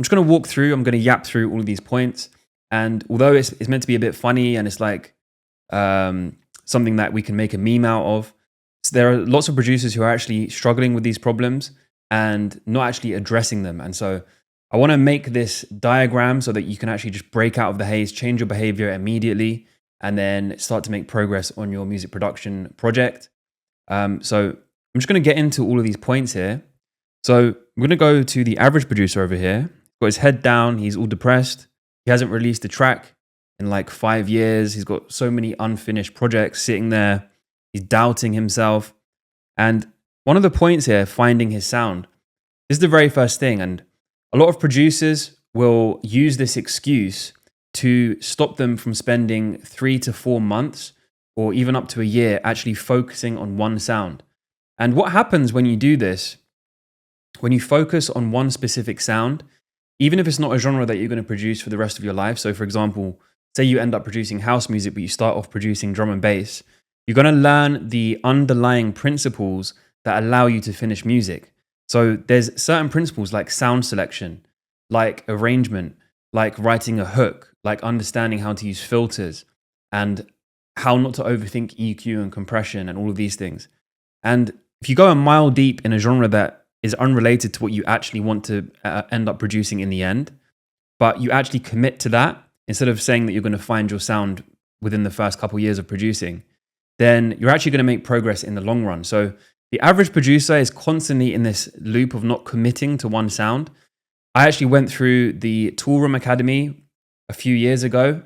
just going to walk through, I'm going to yap through all of these points. And although it's meant to be a bit funny and it's like something that we can make a meme out of, so there are lots of producers who are actually struggling with these problems and not actually addressing them. And so I want to make this diagram so that you can actually just break out of the haze, change your behavior immediately, and then start to make progress on your music production project. So I'm just going to get into all of these points here. So I'm going to go to the average producer over here. He's got his head down. He's all depressed. He hasn't released a track in like 5 years. He's got so many unfinished projects sitting there. He's doubting himself. And one of the points here, finding his sound, this is the very first thing. And a lot of producers will use this excuse to stop them from spending 3 to 4 months or even up to a year actually focusing on one sound. And what happens when you do this, when you focus on one specific sound, even if it's not a genre that you're going to produce for the rest of your life. So for example, say you end up producing house music, but you start off producing drum and bass, you're going to learn the underlying principles that allow you to finish music. So there's certain principles like sound selection, like arrangement, like writing a hook, like understanding how to use filters and how not to overthink EQ and compression and all of these things. And if you go a mile deep in a genre that is unrelated to what you actually want to end up producing in the end, but you actually commit to that instead of saying that you're going to find your sound within the first couple of years of producing, then you're actually going to make progress in the long run. So the average producer is constantly in this loop of not committing to one sound. I actually went through the Toolroom Academy a few years ago,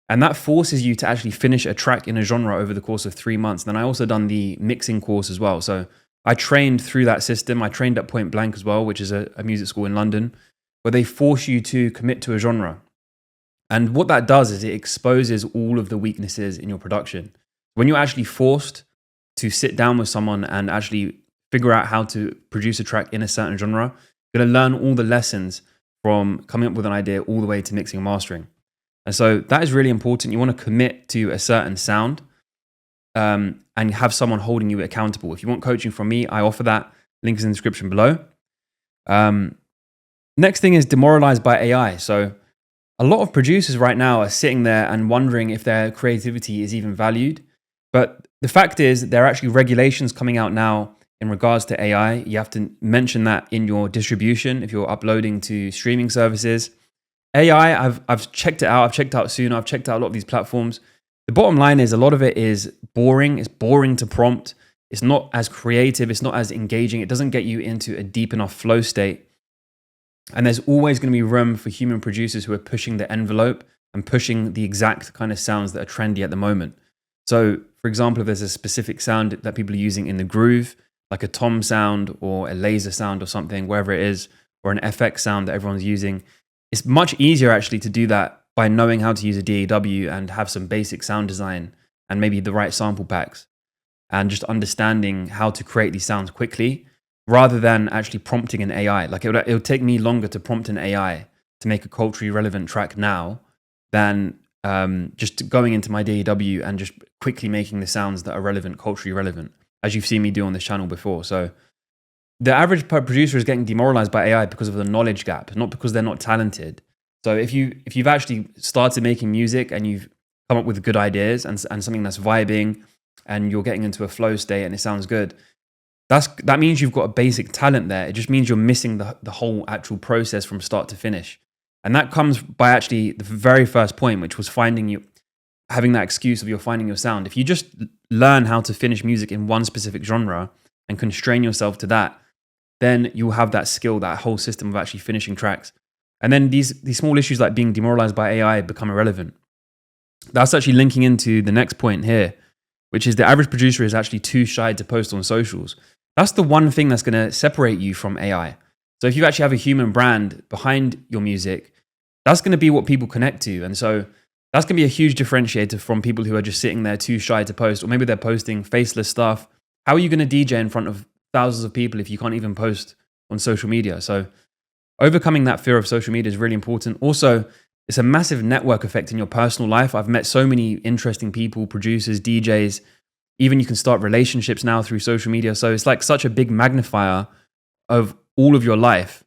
and that forces you to actually finish a track in a genre over the course of 3 months. Then I also done the mixing course as well. So I trained through that system. I trained at Point Blank as well, which is a music school in London, where they force you to commit to a genre. And what that does is it exposes all of the weaknesses in your production. When you're actually forced to sit down with someone and actually figure out how to produce a track in a certain genre, you're going to learn all the lessons from coming up with an idea all the way to mixing and mastering. And so that is really important. You want to commit to a certain sound and have someone holding you accountable. If you want coaching from me, I offer that. Link is in the description below. Next thing is demoralized by AI. So a lot of producers right now are sitting there and wondering if their creativity is even valued. But the fact is there are actually regulations coming out now in regards to AI. You have to mention that in your distribution if you're uploading to streaming services. AI, I've checked it out. I've checked out Suno. I've checked out a lot of these platforms. The bottom line is a lot of it is boring. It's boring to prompt. It's not as creative. It's not as engaging. It doesn't get you into a deep enough flow state. And there's always going to be room for human producers who are pushing the envelope and pushing the exact kind of sounds that are trendy at the moment. So, for example, if there's a specific sound that people are using in the groove, like a tom sound or a laser sound or something, wherever it is, or an FX sound that everyone's using, it's much easier actually to do that by knowing how to use a DAW and have some basic sound design and maybe the right sample packs and just understanding how to create these sounds quickly rather than actually prompting an AI. Like it would take me longer to prompt an AI to make a culturally relevant track now than just going into my DAW and just quickly making the sounds that are relevant, culturally relevant, as you've seen me do on this channel before. So the average producer is getting demoralized by AI because of the knowledge gap, not because they're not talented. So if you've actually started making music and you've come up with good ideas and something that's vibing and you're getting into a flow state and it sounds good, that means you've got a basic talent there. It just means you're missing the whole actual process from start to finish. And that comes by actually the very first point, which was having that excuse of you're finding your sound. If you just learn how to finish music in one specific genre and constrain yourself to that, then you'll have that skill, that whole system of actually finishing tracks. And then these small issues like being demoralized by AI become irrelevant. That's actually linking into the next point here, which is the average producer is actually too shy to post on socials. That's the one thing that's going to separate you from AI. So if you actually have a human brand behind your music, that's going to be what people connect to. And so that's going to be a huge differentiator from people who are just sitting there too shy to post, or maybe they're posting faceless stuff. How are you going to DJ in front of thousands of people if you can't even post on social media? So overcoming that fear of social media is really important. Also, it's a massive network effect in your personal life. I've met so many interesting people, producers, DJs. Even you can start relationships now through social media. So it's like such a big magnifier of all of your life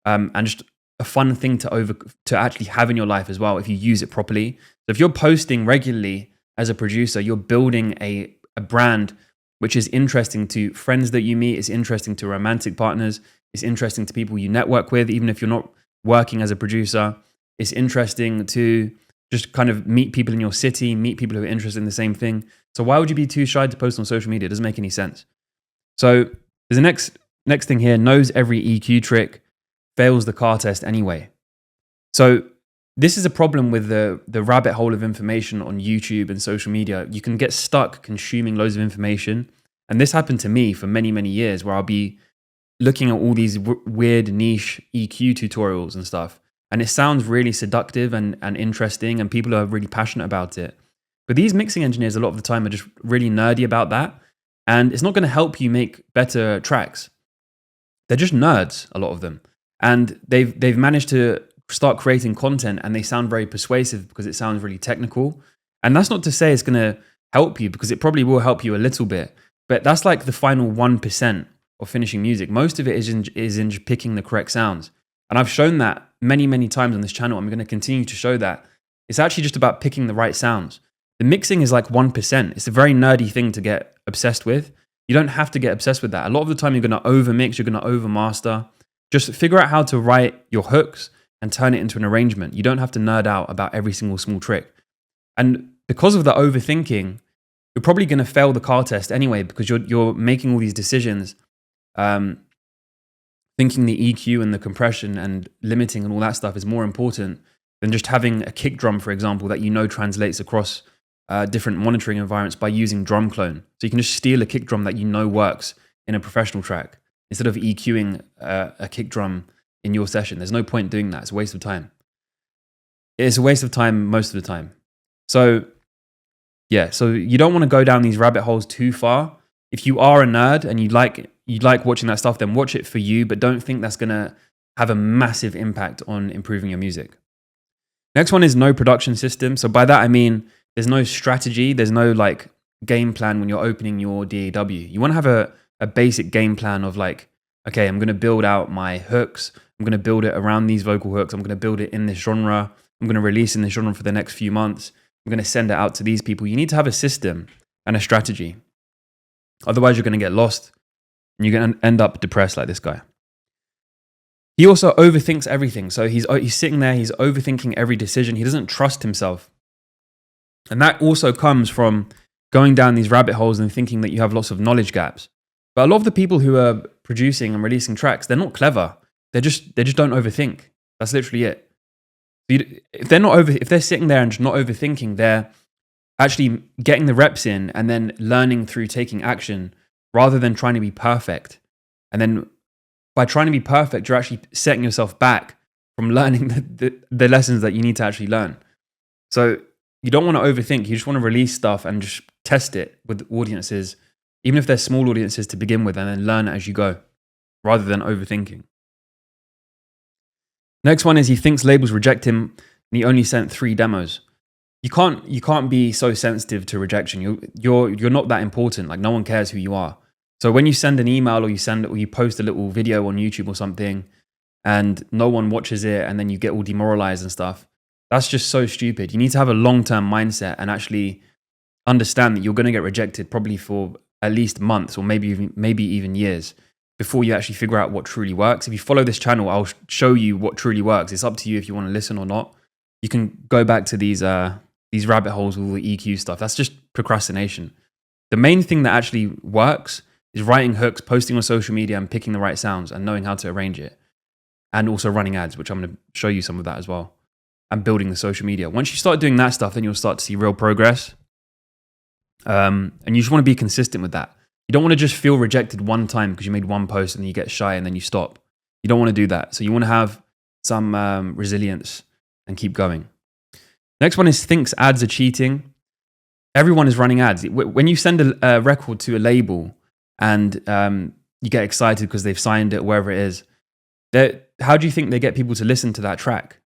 and just a fun thing to actually have in your life as well if you use it properly. So if you're posting regularly as a producer, you're building a brand which is interesting to friends that you meet, it's interesting to romantic partners, it's interesting to people you network with, even if you're not working as a producer. It's interesting to just kind of meet people in your city, meet people who are interested in the same thing. So why would you be too shy to post on social media? It doesn't make any sense. So there's the next thing here, knows every EQ trick, fails the car test anyway. So this is a problem with the rabbit hole of information on YouTube and social media. You can get stuck consuming loads of information. And this happened to me for many, many years, where I'll be looking at all these weird niche EQ tutorials and stuff. And it sounds really seductive and interesting, and people are really passionate about it. But these mixing engineers, a lot of the time, are just really nerdy about that. And it's not going to help you make better tracks. They're just nerds, a lot of them. And they've managed to start creating content, and they sound very persuasive because it sounds really technical. And that's not to say it's going to help you, because it probably will help you a little bit. But that's like the final 1% of finishing music. Most of it is in picking the correct sounds. And I've shown that many, many times on this channel. I'm going to continue to show that. It's actually just about picking the right sounds. The mixing is like 1%. It's a very nerdy thing to get obsessed with. You don't have to get obsessed with that. A lot of the time you're going to over-mix, you're going to over-master. Just figure out how to write your hooks and turn it into an arrangement. You don't have to nerd out about every single small trick. And because of the overthinking, you're probably going to fail the car test anyway, because you're making all these decisions, thinking the EQ and the compression and limiting and all that stuff is more important than just having a kick drum, for example, that you know translates across different monitoring environments by using drum clone. So you can just steal a kick drum that you know works in a professional track instead of EQing a kick drum in your session. There's no point doing that. It's a waste of time. It's a waste of time most of the time. So yeah, so you don't want to go down these rabbit holes too far. If you are a nerd and you like watching that stuff, then watch it for you, but don't think that's going to have a massive impact on improving your music. Next one is no production system. So by that I mean there's no strategy, there's no like game plan when you're opening your DAW. You want to have a basic game plan of like, okay, I'm going to build out my hooks. I'm going to build it around these vocal hooks. I'm going to build it in this genre. I'm going to release in this genre for the next few months. I'm going to send it out to these people. You need to have a system and a strategy. Otherwise, you're going to get lost and you're going to end up depressed like this guy. He also overthinks everything. So he's sitting there, he's overthinking every decision. He doesn't trust himself. And that also comes from going down these rabbit holes and thinking that you have lots of knowledge gaps. But a lot of the people who are producing and releasing tracks, they're not clever. They just don't overthink. That's literally it. If they're sitting there and just not overthinking, they're actually getting the reps in and then learning through taking action rather than trying to be perfect. And then by trying to be perfect, you're actually setting yourself back from learning the lessons that you need to actually learn. So you don't want to overthink. You just want to release stuff and just test it with audiences, even if they're small audiences to begin with, and then learn as you go rather than overthinking. Next one is he thinks labels reject him and he only sent 3 demos. You can't be so sensitive to rejection. You're not that important. Like no one cares who you are. So when you send an email or you post a little video on YouTube or something and no one watches it and then you get all demoralized and stuff, that's just so stupid. You need to have a long-term mindset and actually understand that you're going to get rejected probably for at least months or maybe even years before you actually figure out what truly works. If you follow this channel, I'll show you what truly works. It's up to you if you want to listen or not. You can go back to these rabbit holes with all the EQ stuff. That's just procrastination. The main thing that actually works is writing hooks, posting on social media and picking the right sounds and knowing how to arrange it. And also running ads, which I'm going to show you some of that as well. And building the social media. Once you start doing that stuff, then you'll start to see real progress. And you just want to be consistent with that. You don't want to just feel rejected one time because you made one post and then you get shy and then you stop. You don't want to do that. So you want to have some resilience and keep going. Next one is thinks ads are cheating. Everyone is running ads. When you send a record to a label and you get excited because they've signed it, wherever it is, how do you think they get people to listen to that track?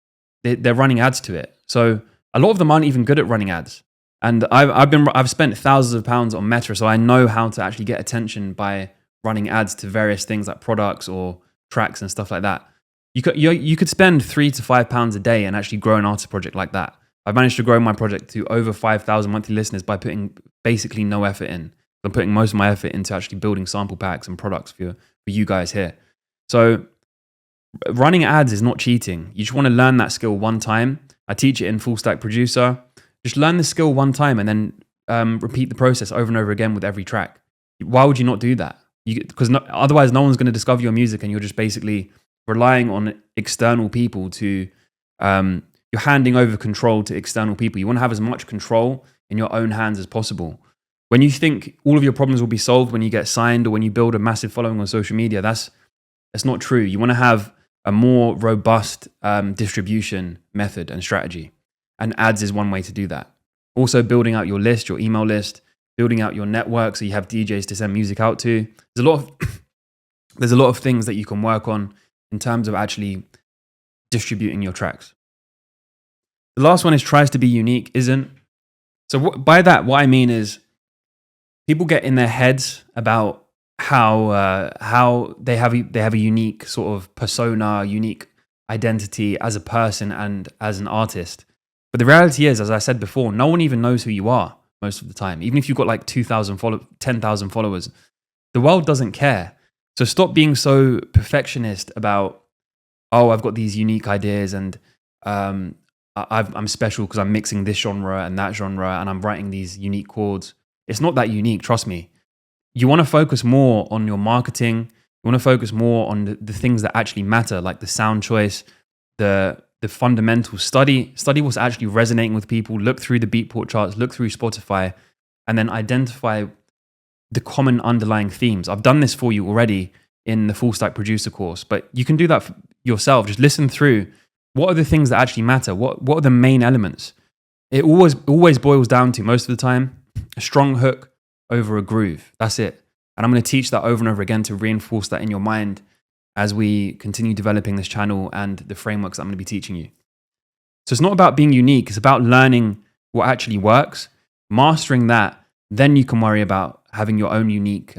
They're running ads to it. So a lot of them aren't even good at running ads. And I've spent thousands of pounds on Meta, so I know how to actually get attention by running ads to various things like products or tracks and stuff like that. You could spend £3 to £5 a day and actually grow an artist project like that. I've managed to grow my project to over 5,000 monthly listeners by putting basically no effort in. I'm putting most of my effort into actually building sample packs and products for you guys here. So running ads is not cheating. You just want to learn that skill one time. I teach it in Full Stack Producer. Just learn the skill one time and then repeat the process over and over again with every track. Why would you not do that? Because otherwise no one's going to discover your music, and you're just basically relying on external people to, you're handing over control to external people. You want to have as much control in your own hands as possible. When you think all of your problems will be solved when you get signed or when you build a massive following on social media, that's not true. You want to have a more robust distribution method and strategy. And ads is one way to do that. Also building out your list, your email list, building out your network so you have DJs to send music out to. There's a lot of things that you can work on in terms of actually distributing your tracks. The last one is tries to be unique, isn't. So by that, what I mean is people get in their heads about how they have a unique sort of persona, unique identity as a person and as an artist. But the reality is, as I said before, no one even knows who you are most of the time. Even if you've got like 10,000 followers, the world doesn't care. So stop being so perfectionist about, oh, I've got these unique ideas and I'm special because I'm mixing this genre and that genre and I'm writing these unique chords. It's not that unique, trust me. You want to focus more on your marketing. You want to focus more on the things that actually matter, like the sound choice, the fundamental study what's actually resonating with people, look through the Beatport charts, look through Spotify, and then identify the common underlying themes. I've done this for you already in the Full Stack Producer course, but you can do that yourself. Just listen through. What are the things that actually matter? What are the main elements? It always boils down to, most of the time, a strong hook over a groove. That's it. And I'm going to teach that over and over again to reinforce that in your mind as we continue developing this channel and the frameworks that I'm going to be teaching you. So it's not about being unique. It's about learning what actually works, mastering that. Then you can worry about having your own unique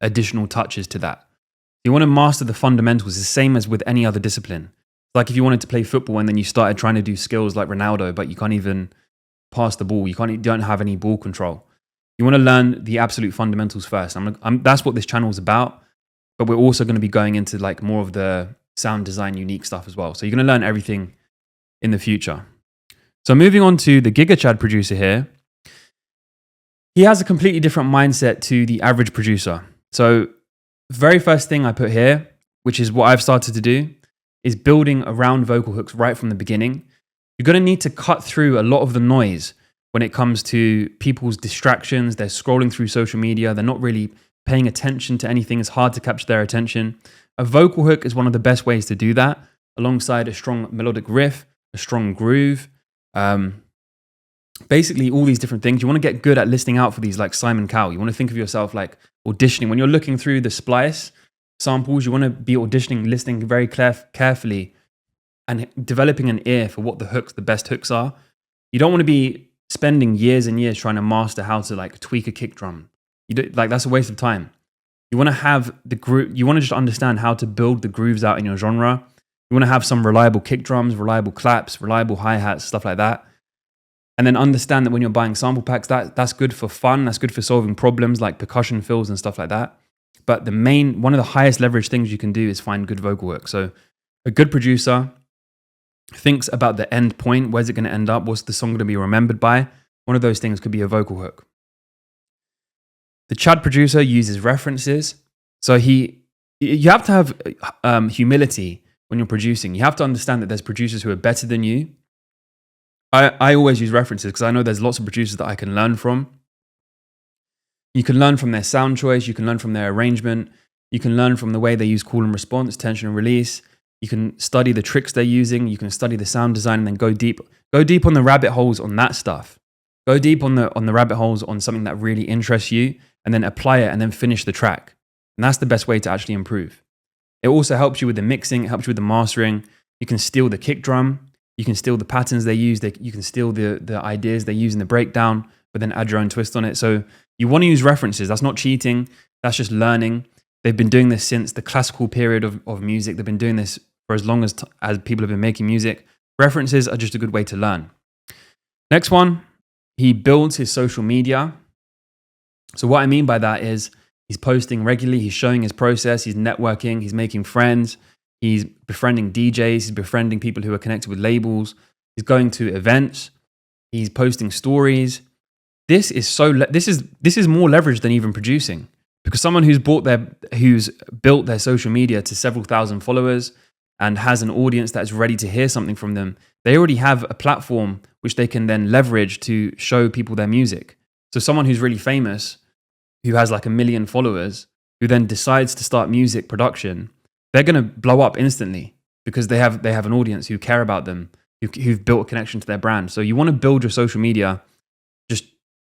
additional touches to that. You want to master the fundamentals, the same as with any other discipline. Like if you wanted to play football and then you started trying to do skills like Ronaldo, but you can't even pass the ball. You don't have any ball control. You want to learn the absolute fundamentals first. That's what this channel is about. But we're also going to be going into like more of the sound design unique stuff as well. So you're going to learn everything in the future. So moving on to the gigachad producer here. He has a completely different mindset to the average producer. So very first thing I put here, which is what I've started to do, is building around vocal hooks right from the beginning. You're going to need to cut through a lot of the noise when it comes to people's distractions. They're scrolling through social media. They're not really paying attention to anything. It's hard to capture their attention. A vocal hook is one of the best ways to do that, alongside a strong melodic riff, a strong groove, basically all these different things. You want to get good at listening out for these, like Simon Cowell. You want to think of yourself like auditioning. When you're looking through the splice samples, you want to be auditioning, listening very carefully and developing an ear for what the best hooks are. You don't want to be spending years and years trying to master how to like tweak a kick drum. That's a waste of time. You want to have the groove. You want to just understand how to build the grooves out in your genre. You want to have some reliable kick drums, reliable claps, reliable hi-hats, stuff like that. And then understand that when you're buying sample packs, that's good for fun. That's good for solving problems like percussion fills and stuff like that. But one of the highest leverage things you can do is find good vocal work. So a good producer thinks about the end point. Where's it going to end up? What's the song going to be remembered by? One of those things could be a vocal hook. The Chad producer uses references. So you have to have humility when you're producing. You have to understand that there's producers who are better than you. I always use references because I know there's lots of producers that I can learn from. You can learn from their sound choice. You can learn from their arrangement. You can learn from the way they use call and response, tension and release. You can study the tricks they're using. You can study the sound design and then go deep on the rabbit holes on that stuff. Go deep on the rabbit holes on something that really interests you and then apply it and then finish the track. And that's the best way to actually improve. It also helps you with the mixing. It helps you with the mastering. You can steal the kick drum. You can steal the patterns they use. You can steal the ideas they use in the breakdown, but then add your own twist on it. So you want to use references. That's not cheating. That's just learning. They've been doing this since the classical period of music. They've been doing this for as long as people have been making music. References are just a good way to learn. Next one, he builds his social media. So what I mean by that is he's posting regularly, he's showing his process, he's networking, he's making friends, he's befriending DJs, he's befriending people who are connected with labels, he's going to events, he's posting stories. This is more leverage than even producing, because someone who's built their social media to several thousand followers and has an audience that's ready to hear something from them, they already have a platform which they can then leverage to show people their music. So someone who's really famous, who has like 1 million followers, who then decides to start music production, they're going to blow up instantly because they have an audience who care about them, who've built a connection to their brand. So you want to build your social media. Just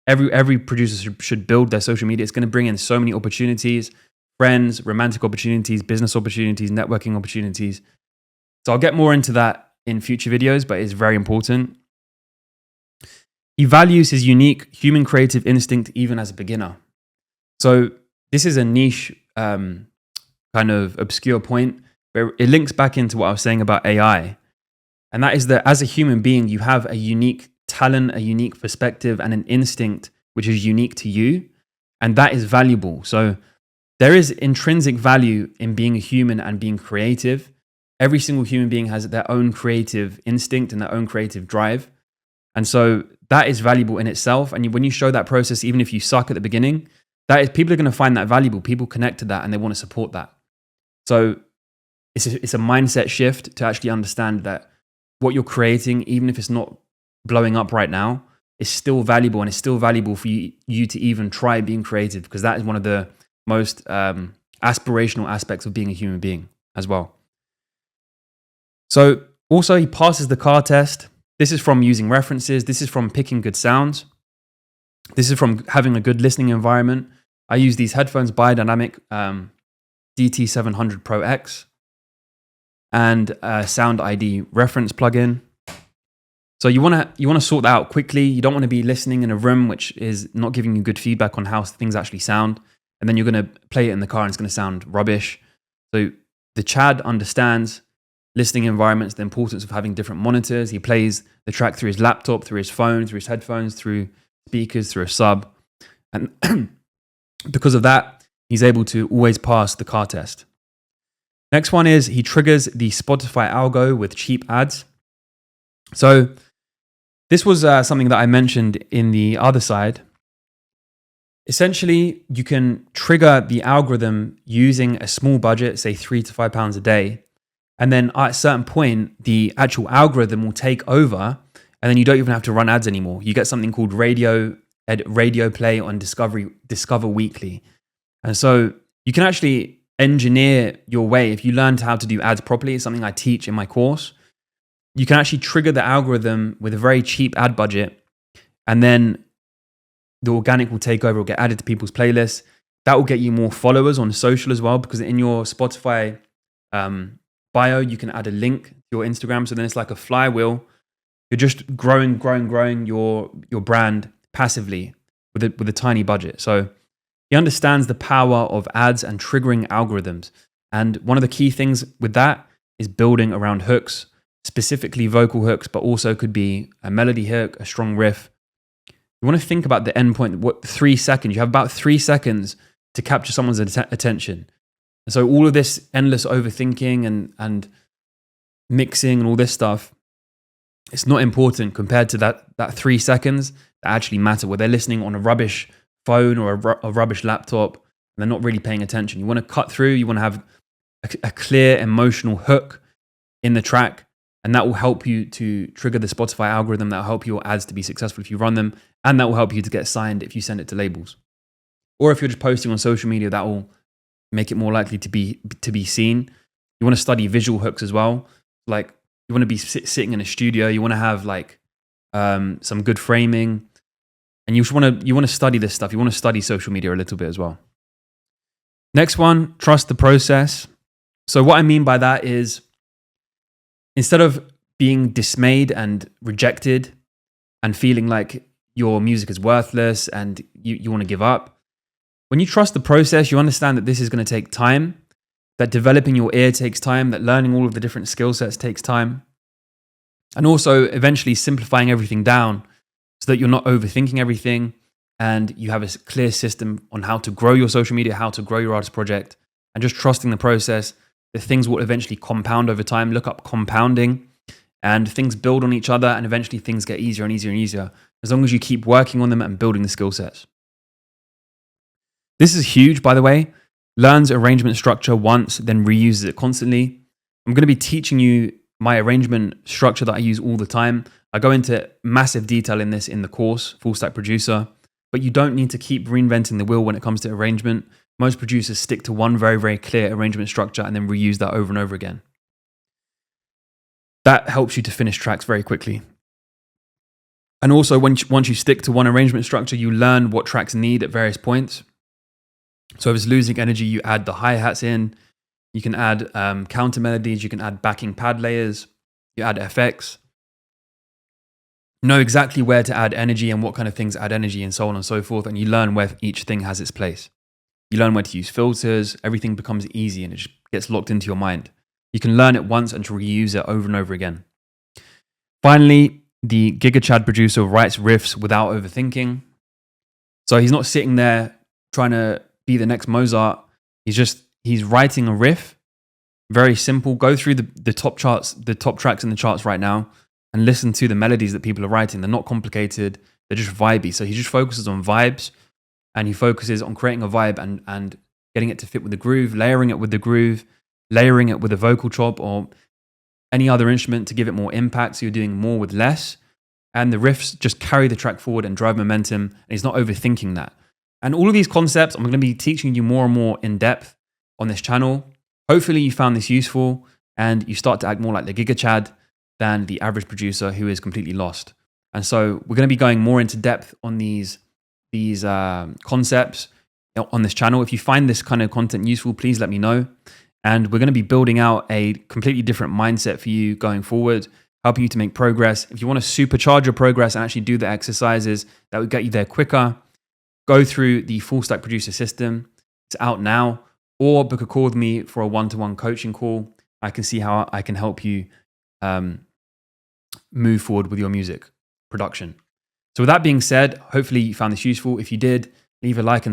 every producer should build their social media. It's going to bring in so many opportunities, friends, romantic opportunities, business opportunities, networking opportunities. So I'll get more into that in future videos, but it's very important. He values his unique human creative instinct even as a beginner. So this is a niche, kind of obscure point, but it links back into what I was saying about AI. And that is that as a human being, you have a unique talent, a unique perspective, and an instinct which is unique to you. And that is valuable. So there is intrinsic value in being a human and being creative. Every single human being has their own creative instinct and their own creative drive. And so that is valuable in itself. And when you show that process, even if you suck at the beginning, people are going to find that valuable. People connect to that and they want to support that. So it's a mindset shift to actually understand that what you're creating, even if it's not blowing up right now, is still valuable, and it's still valuable for you to even try being creative, because that is one of the most aspirational aspects of being a human being as well. So also he passes the car test. This is from using references. This is from picking good sounds. This is from having a good listening environment. I use these headphones, Biodynamic DT700 Pro X, and Sound ID reference plugin. So you want to sort that out quickly. You don't want to be listening in a room which is not giving you good feedback on how things actually sound, and then you're going to play it in the car and it's going to sound rubbish. So the Chad understands listening environments, the importance of having different monitors. He plays the track through his laptop, through his phone, through his headphones, through speakers, through a sub. And because of that, he's able to always pass the car test. Next one is he triggers the Spotify algo with cheap ads. So this was something that I mentioned in the other side. Essentially, you can trigger the algorithm using a small budget, say £3 to £5 a day. And then at a certain point, the actual algorithm will take over, and then you don't even have to run ads anymore. You get something called radio play on Discover Weekly. And so you can actually engineer your way. If you learn how to do ads properly, it's something I teach in my course. You can actually trigger the algorithm with a very cheap ad budget, and then the organic will take over, will get added to people's playlists. That will get you more followers on social as well, because in your Spotify bio, you can add a link to your Instagram. So then it's like a flywheel. You're just growing your brand passively with a tiny budget. So he understands the power of ads and triggering algorithms. And one of the key things with that is building around hooks, specifically vocal hooks, but also could be a melody hook, a strong riff. You want to think about the endpoint, 3 seconds. You have about 3 seconds to capture someone's attention. And so all of this endless overthinking and mixing and all this stuff, it's not important compared to that 3 seconds that actually matter, where they're listening on a rubbish phone or a rubbish laptop and they're not really paying attention. You want to cut through, you want to have a clear emotional hook in the track, and that will help you to trigger the Spotify algorithm. That will help your ads to be successful if you run them, and that will help you to get signed if you send it to labels. Or if you're just posting on social media, that will make it more likely to be seen. You want to study visual hooks as well. Like you want to be sitting in a studio. You want to have like some good framing, and you want to study this stuff. You want to study social media a little bit as well. Next one, trust the process. So what I mean by that is, instead of being dismayed and rejected and feeling like your music is worthless and you want to give up, When you trust the process, you understand that this is going to take time, that developing your ear takes time, that learning all of the different skill sets takes time, and also eventually simplifying everything down so that you're not overthinking everything and you have a clear system on how to grow your social media, how to grow your artist project, and just trusting the process. The things will eventually compound over time. Look up compounding, and things build on each other, and eventually things get easier and easier and easier as long as you keep working on them and building the skill sets. This is huge, by the way. Learns arrangement structure once, then reuses it constantly. I'm going to be teaching you my arrangement structure that I use all the time. I go into massive detail in this in the course, Full Stack Producer, but you don't need to keep reinventing the wheel when it comes to arrangement. Most producers stick to one very, very clear arrangement structure and then reuse that over and over again. That helps you to finish tracks very quickly. And also, once you stick to one arrangement structure, you learn what tracks need at various points. So if it's losing energy, you add the hi-hats in. You can add counter melodies. You can add backing pad layers. You add effects. Know exactly where to add energy and what kind of things add energy and so on and so forth. And you learn where each thing has its place. You learn where to use filters. Everything becomes easy and it just gets locked into your mind. You can learn it once and to reuse it over and over again. Finally, the gigachad producer writes riffs without overthinking. So he's not sitting there trying to be the next Mozart. He's writing a riff, very simple. Go through the top charts, the top tracks in the charts right now, and listen to the melodies that people are writing. They're not complicated. They're just vibey. So he just focuses on vibes, and he focuses on creating a vibe and getting it to fit with the groove, layering it with the groove, layering it with a vocal chop or any other instrument to give it more impact. So you're doing more with less. And the riffs just carry the track forward and drive momentum. And he's not overthinking that. And all of these concepts, I'm going to be teaching you more and more in depth on this channel. Hopefully you found this useful and you start to act more like the gigachad than the average producer who is completely lost. And so we're going to be going more into depth on these concepts on this channel. If you find this kind of content useful, please let me know. And we're going to be building out a completely different mindset for you going forward, helping you to make progress. If you want to supercharge your progress and actually do the exercises that would get you there quicker, go through the Full Stack Producer system. It's out now. Or book a call with me for a one-to-one coaching call. I can see how I can help you move forward with your music production. So with that being said, hopefully you found this useful. If you did, leave a like and